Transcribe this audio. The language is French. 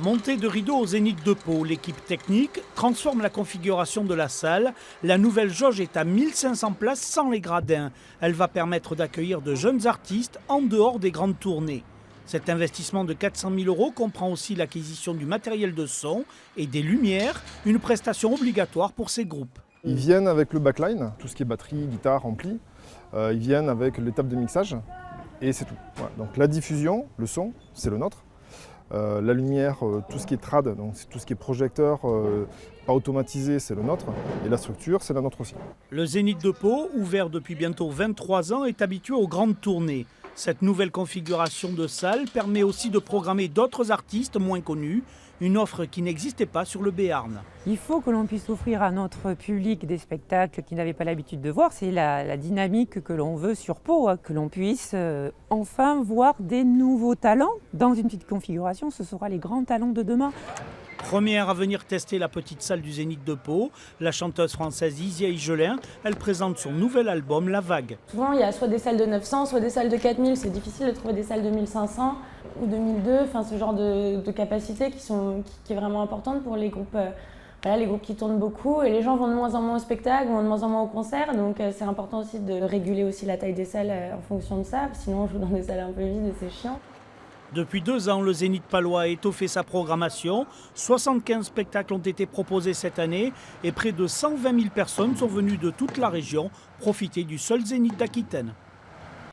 Montée de rideau au Zénith de Pau, l'équipe technique transforme la configuration de la salle. La nouvelle jauge est à 1500 places sans les gradins. Elle va permettre d'accueillir de jeunes artistes en dehors des grandes tournées. Cet investissement de 400 000 € comprend aussi l'acquisition du matériel de son et des lumières, une prestation obligatoire pour ces groupes. Ils viennent avec le backline, tout ce qui est batterie, guitare, ampli. Ils viennent avec l'étape de mixage et c'est tout. Voilà. Donc la diffusion, le son, c'est le nôtre. La lumière, tout ce qui est trad, donc tout ce qui est projecteur, pas automatisé, c'est le nôtre. Et la structure, c'est la nôtre aussi. Le Zénith de Pau, ouvert depuis bientôt 23 ans, est habitué aux grandes tournées. Cette nouvelle configuration de salle permet aussi de programmer d'autres artistes moins connus, une offre qui n'existait pas sur le Béarn. Il faut que l'on puisse offrir à notre public des spectacles qu'ils n'avaient pas l'habitude de voir. C'est la dynamique que l'on veut sur Pau, que l'on puisse enfin voir des nouveaux talents. Dans une petite configuration, ce sera les grands talents de demain. Première à venir tester la petite salle du Zénith de Pau, la chanteuse française Isia Higelin, elle présente son nouvel album La Vague. Souvent il y a soit des salles de 900, soit des salles de 4000, c'est difficile de trouver des salles de 1500 ou 2002, enfin ce genre de capacité qui est vraiment importante pour les groupes. Les groupes qui tournent beaucoup et les gens vont de moins en moins au spectacle, vont de moins en moins au concert, donc c'est important aussi de réguler aussi la taille des salles en fonction de ça, sinon on joue dans des salles un peu vides et c'est chiant. Depuis 2 ans, le Zénith palois a étoffé sa programmation. 75 spectacles ont été proposés cette année et près de 120 000 personnes sont venues de toute la région profiter du seul Zénith d'Aquitaine.